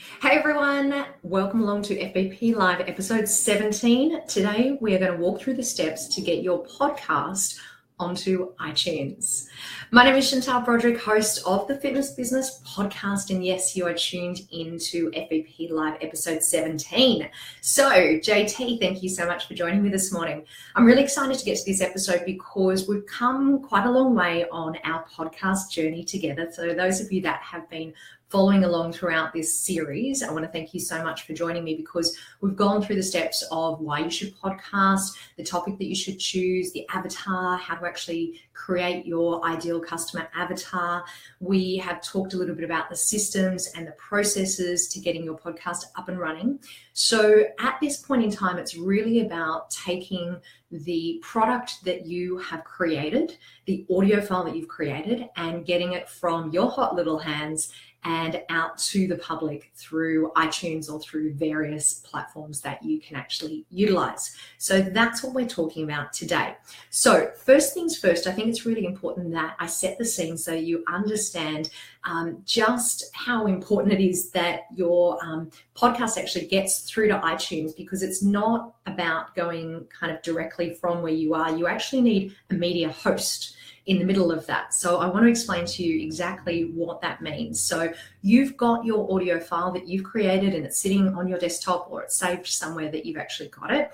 Hey everyone, welcome along to FBP Live episode 17. Today we are going to walk through the steps to get your podcast onto iTunes. My name is Chantal Broderick, host of the Fitness Business Podcast, and yes, you are tuned into FBP Live episode 17. So JT, thank you so much for joining me this morning. I'm really excited to get to this episode because we've come quite a long way on our podcast journey together. So those of you that have been following along throughout this series, I want to thank you so much for joining me because we've gone through the steps of why you should podcast, the topic that you should choose, the avatar, how to actually create your ideal customer avatar. We have talked a little bit about the systems and the processes to getting your podcast up and running. So at this point in time, it's really about taking the product that you have created, the audio file that you've created, and getting it from your hot little hands and out to the public through iTunes or through various platforms that you can actually utilize. So that's what we're talking about today. So first things first, I think it's really important that I set the scene so you understand just how important it is that your podcast actually gets through to iTunes, because it's not about going kind of directly from where you are. You actually need a media host in the middle of that. So I want to explain to you exactly what that means. So you've got your audio file that you've created and it's sitting on your desktop or it's saved somewhere that you've actually got it.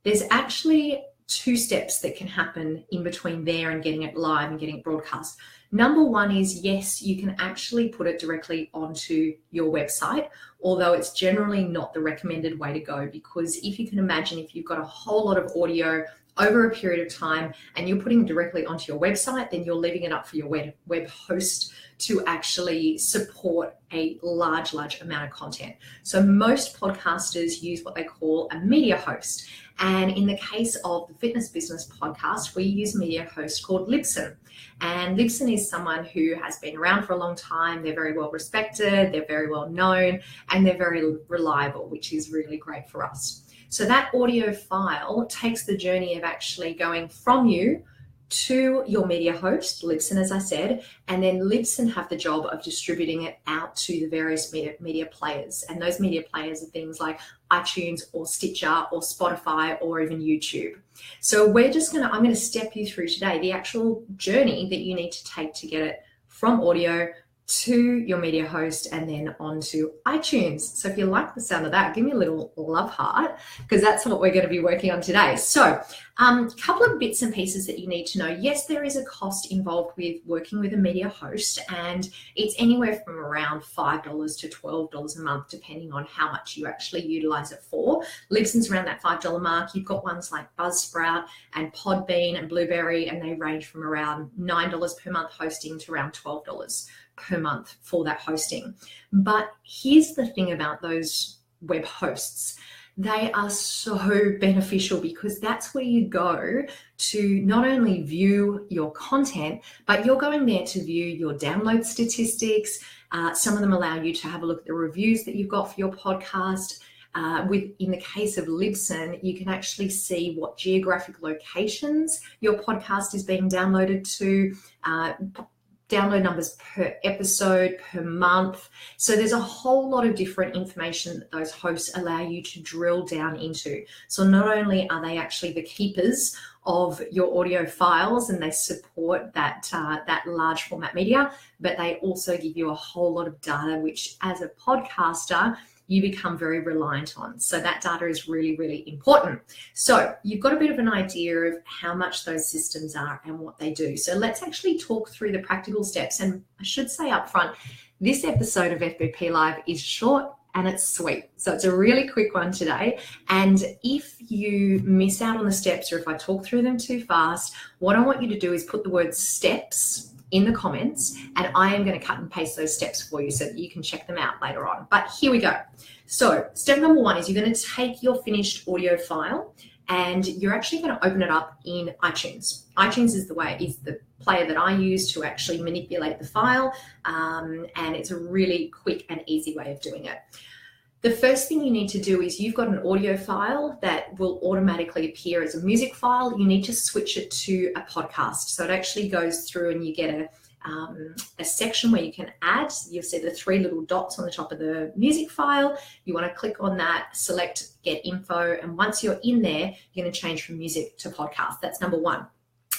There's actually two steps that can happen in between there and getting it live and getting it broadcast. Number one is, yes, you can actually put it directly onto your website, although it's generally not the recommended way to go, because if you can imagine, if you've got a whole lot of audio over a period of time and you're putting it directly onto your website, then you're leaving it up for your web host to actually support a large amount of content. So most podcasters use what they call a media host. And in the case of the Fitness Business Podcast, we use a media host called Libsyn. And Libsyn is someone who has been around for a long time. They're very well respected, they're very well known, and they're very reliable, which is really great for us. So that audio file takes the journey of actually going from you to your media host, Libsyn, as I said, and then Libsyn have the job of distributing it out to the various media players. And those media players are things like iTunes or Stitcher or Spotify or even YouTube. So I'm going to step you through today the actual journey that you need to take to get it from audio to your media host and then onto iTunes. So if you like the sound of that, give me a little love heart, because that's what we're going to be working on today. So a couple of bits and pieces that you need to know. Yes, there is a cost involved with working with a media host, and it's anywhere from around $5 to $12 a month, depending on how much you actually utilize it for. Libsyn's around that $5 mark. You've got ones like Buzzsprout and Podbean and Blueberry, and they range from around $9 per month hosting to around $12 per month for that hosting. But here's the thing about those web hosts. They are so beneficial because that's where you go to not only view your content, but you're going there to view your download statistics. Some of them allow you to have a look at the reviews that you've got for your podcast. In the case of Libsyn, you can actually see what geographic locations your podcast is being downloaded to, download numbers per episode, per month. So there's a whole lot of different information that those hosts allow you to drill down into. So not only are they actually the keepers of your audio files and they support that large format media, but they also give you a whole lot of data, which as a podcaster, you become very reliant on. So that data is really, really important. So you've got a bit of an idea of how much those systems are and what they do. So let's actually talk through the practical steps. And I should say up front, this episode of FBP Live is short and it's sweet. So it's a really quick one today. And if you miss out on the steps, or if I talk through them too fast, what I want you to do is put the word steps in the comments, and I am going to cut and paste those steps for you so that you can check them out later on. But here we go. So step number one is you're going to take your finished audio file and you're actually going to open it up in iTunes. iTunes is the player that I use to actually manipulate the file, and it's a really quick and easy way of doing it. The first thing you need to do is you've got an audio file that will automatically appear as a music file. You need to switch it to a podcast. So it actually goes through and you get a section where you can add. You'll see the 3 little dots on the top of the music file. You want to click on that, select Get Info, and once you're in there, you're going to change from music to podcast. That's number 1.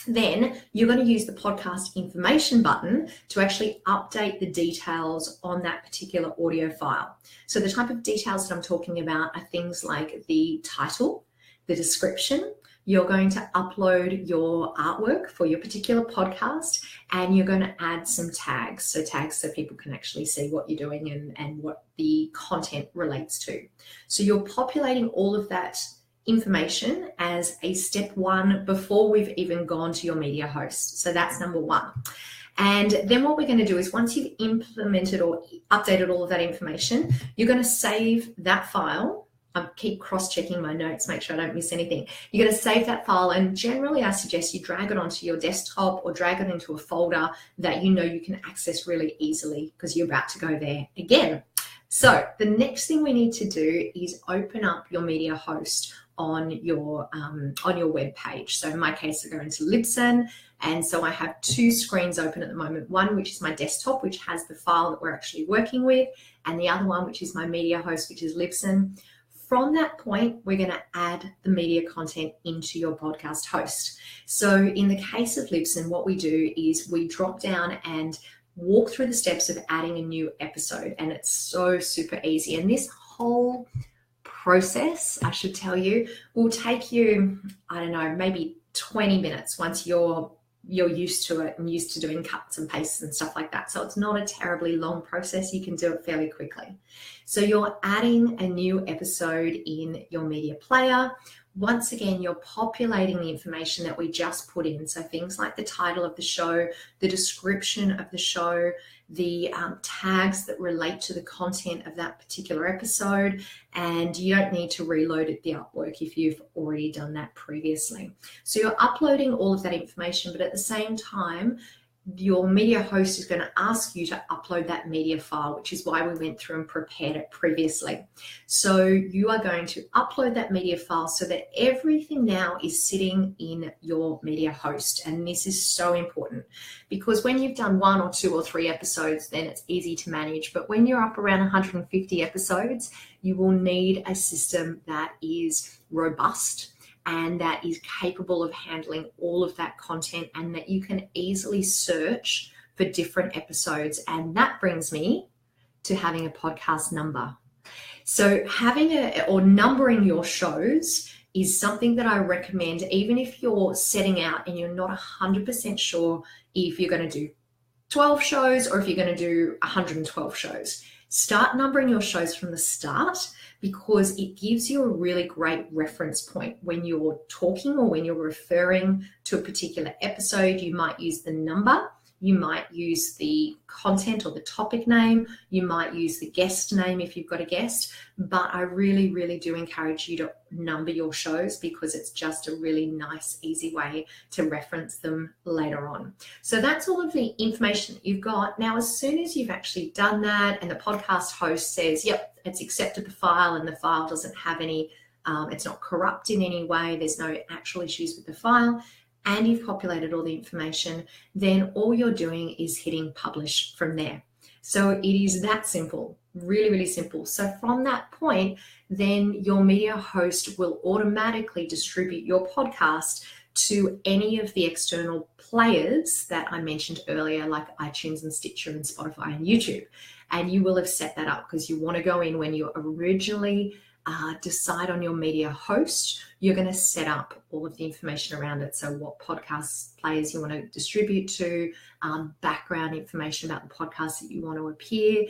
Then you're going to use the podcast information button to actually update the details on that particular audio file. So the type of details that I'm talking about are things like the title, the description. You're going to upload your artwork for your particular podcast, and you're going to add some tags. So tags so people can actually see what you're doing and what the content relates to. So you're populating all of that information as a step 1 before we've even gone to your media host. So that's number 1. And then what we're going to do is once you've implemented or updated all of that information, you're going to save that file. I keep cross-checking my notes, make sure I don't miss anything. You're going to save that file, and generally I suggest you drag it onto your desktop or drag it into a folder that you know you can access really easily because you're about to go there again. So the next thing we need to do is open up your media host on your web page. So in my case, I go into Libsyn, and so I have 2 screens open at the moment. One, which is my desktop, which has the file that we're actually working with, and the other one, which is my media host, which is Libsyn. From that point, we're going to add the media content into your podcast host. So in the case of Libsyn, what we do is we drop down and walk through the steps of adding a new episode, and it's so super easy. And this whole process, I should tell you, will take you, I don't know, maybe 20 minutes once you're used to it and used to doing cuts and pastes and stuff like that. So it's not a terribly long process. You can do it fairly quickly. So you're adding a new episode in your media player. Once again, you're populating the information that we just put in. So things like the title of the show, the description of the show, the tags that relate to the content of that particular episode. And you don't need to reload the artwork if you've already done that previously. So you're uploading all of that information, but at the same time, your media host is going to ask you to upload that media file, which is why we went through and prepared it previously. So you are going to upload that media file so that everything now is sitting in your media host. And this is so important because when you've done 1 or 2 or 3 episodes, then it's easy to manage. But when you're up around 150 episodes, you will need a system that is robust and that is capable of handling all of that content, and that you can easily search for different episodes. And that brings me to having a podcast number. So or numbering your shows is something that I recommend, even if you're setting out and you're not 100% sure if you're going to do 12 shows or if you're going to do 112 shows. Start numbering your shows from the start, because it gives you a really great reference point when you're talking or when you're referring to a particular episode. You might use the number, you might use the content or the topic name, you might use the guest name if you've got a guest, but I really, really do encourage you to number your shows because it's just a really nice, easy way to reference them later on. So that's all of the information that you've got. Now, as soon as you've actually done that and the podcast host says, yep, it's accepted the file and the file doesn't have any, it's not corrupt in any way, there's no actual issues with the file, and you've populated all the information, then all you're doing is hitting publish from there. So it is that simple, really, really simple. So from that point, then your media host will automatically distribute your podcast to any of the external players that I mentioned earlier, like iTunes and Stitcher and Spotify and YouTube. And you will have set that up because you want to go in when you originally decide on your media host, you're going to set up all of the information around it. So what podcast players you want to distribute to, background information about the podcast that you want to appear,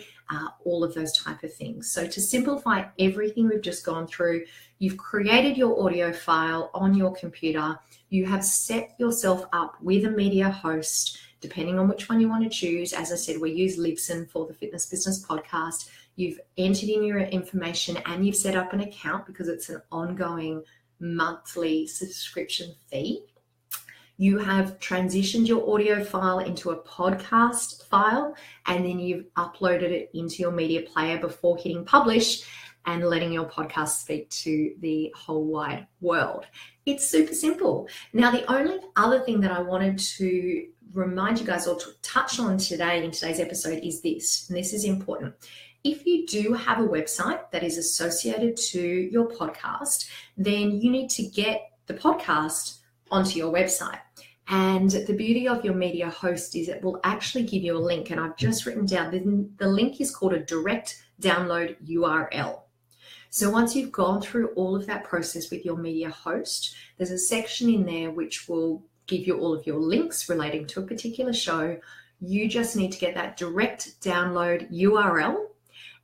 all of those type of things. So to simplify everything we've just gone through, you've created your audio file on your computer. You have set yourself up with a media host, depending on which one you want to choose. As I said, we use Libsyn for the Fitness Business Podcast. You've entered in your information and you've set up an account because it's an ongoing monthly subscription fee. You have transitioned your audio file into a podcast file, and then you've uploaded it into your media player before hitting publish. and letting your podcast speak to the whole wide world. It's super simple. Now, the only other thing that I wanted to remind you guys or to touch on today in today's episode is this, and this is important. If you do have a website that is associated to your podcast, then you need to get the podcast onto your website. And the beauty of your media host is it will actually give you a link. And I've just written down, the link is called a direct download URL. So once you've gone through all of that process with your media host, there's a section in there which will give you all of your links relating to a particular show. You just need to get that direct download URL,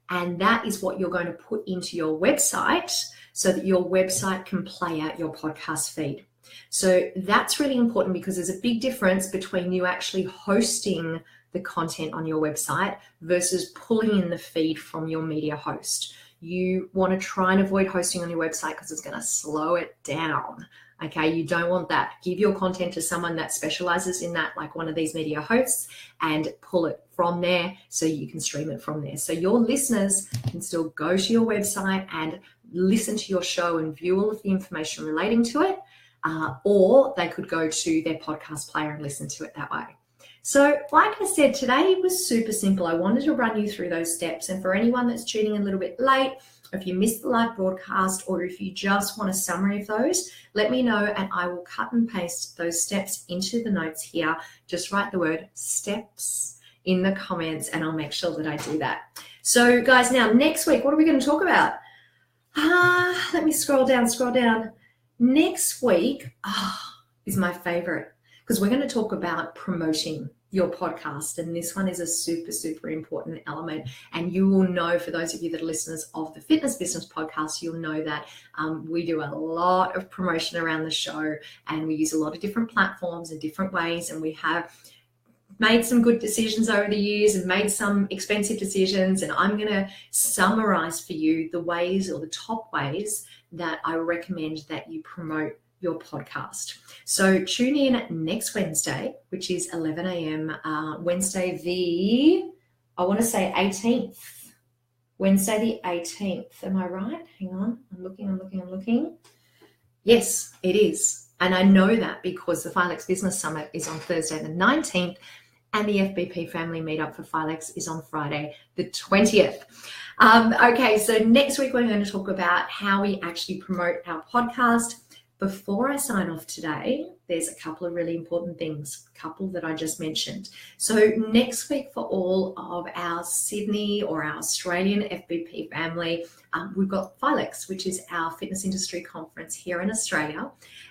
and that is what you're going to put into your website so that your website can play out your podcast feed. So that's really important because there's a big difference between you actually hosting the content on your website versus pulling in the feed from your media host. You want to try and avoid hosting on your website because it's going to slow it down. Okay, you don't want that. Give your content to someone that specializes in that, like one of these media hosts, and pull it from there so you can stream it from there. So your listeners can still go to your website and listen to your show and view all of the information relating to it, or they could go to their podcast player and listen to it that way. So like I said, today was super simple. I wanted to run you through those steps. And for anyone that's tuning in a little bit late, if you missed the live broadcast, or if you just want a summary of those, let me know and I will cut and paste those steps into the notes here. Just write the word steps in the comments and I'll make sure that I do that. So guys, now next week, what are we going to talk about? Let me scroll down. Next week is my favorite because we're going to talk about promoting your podcast, and this one is a super important element. And you will know, for those of you that are listeners of the Fitness Business Podcast, you'll know that we do a lot of promotion around the show, and we use a lot of different platforms and different ways, and we have made some good decisions over the years and made some expensive decisions, and I'm going to summarize for you the ways, or the top ways, that I recommend that you promote your podcast. So tune in next Wednesday, which is 11 a.m. Wednesday I want to say 18th. Wednesday the 18th. Am I right? Hang on. I'm looking. Yes, it is. And I know that because the Filex Business Summit is on Thursday the 19th and the FBP Family Meetup for Filex is on Friday the 20th. Okay, so next week we're going to talk about how we actually promote our podcast. Before I sign off today, there's a couple of really important things, a couple that I just mentioned. So next week, for all of our Sydney or our Australian FBP family, we've got Filex, which is our fitness industry conference here in Australia.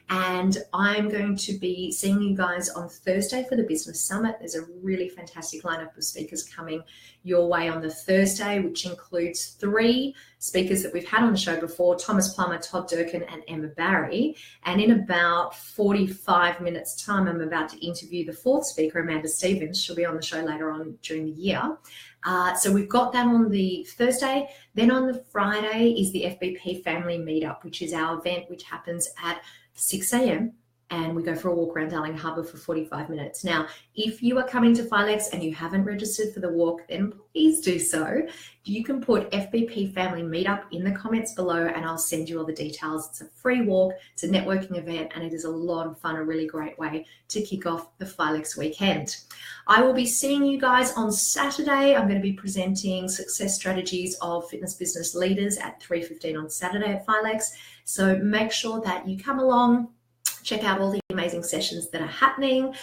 And I'm going to be seeing you guys on Thursday for the Business Summit. There's a really fantastic lineup of speakers coming your way on the Thursday, which includes 3 speakers that we've had on the show before: Thomas Plummer, Todd Durkin, and Emma Barry. And in about 45 minutes time, I'm about to interview the 4th speaker, Amanda Stevens. She'll be on the show later on during the year. So we've got that on the Thursday. Then on the Friday is the FBP Family Meetup, which is our event, which happens at 6 a.m. and we go for a walk around Darling Harbour for 45 minutes. Now, if you are coming to Filex and you haven't registered for the walk, then please do so. You can put FBP Family Meetup in the comments below and I'll send you all the details. It's a free walk, it's a networking event, and it is a lot of fun, a really great way to kick off the Filex weekend. I will be seeing you guys on Saturday. I'm going to be presenting success strategies of fitness business leaders at 3:15 on Saturday at Filex. So make sure that you come along, check out all the amazing sessions that are happening.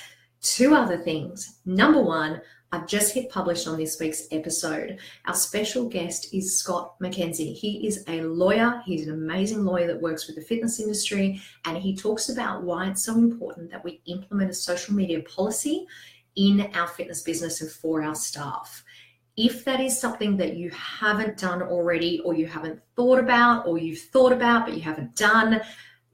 2 other things. Number 1, I've just hit publish on this week's episode. Our special guest is Scott McKenzie. He is a lawyer. He's an amazing lawyer that works with the fitness industry, and he talks about why it's so important that we implement a social media policy in our fitness business and for our staff. If that is something that you haven't done already, or you haven't thought about, or you've thought about but you haven't done,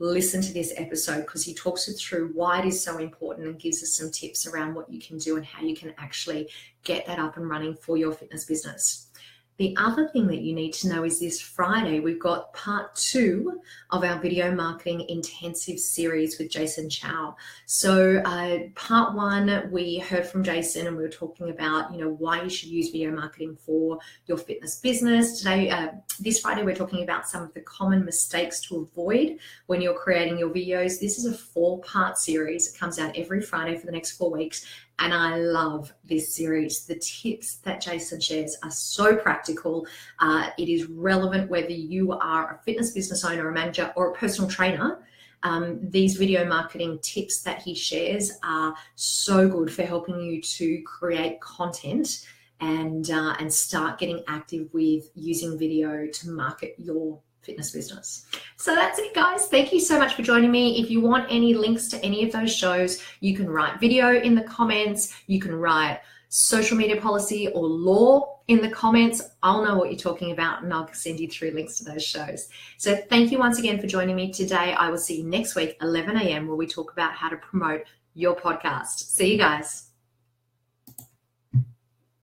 listen to this episode because he talks it through why it is so important and gives us some tips around what you can do and how you can actually get that up and running for your fitness business. The other thing that you need to know is this Friday, we've got part 2 of our video marketing intensive series with Jason Chow. So part 1, we heard from Jason and we were talking about, why you should use video marketing for your fitness business. Today, this Friday, we're talking about some of the common mistakes to avoid when you're creating your videos. This is a 4-part series. It comes out every Friday for the next 4 weeks. And I love this series. The tips that Jason shares are so practical. It is relevant whether you are a fitness business owner, a manager, or a personal trainer. These video marketing tips that he shares are so good for helping you to create content and start getting active with using video to market your fitness business. So that's it, guys. Thank you so much for joining me. If you want any links to any of those shows, you can write video in the comments. You can write social media policy or law in the comments. I'll know what you're talking about and I'll send you through links to those shows. So thank you once again for joining me today. I will see you next week, 11 a.m., where we talk about how to promote your podcast. See you guys.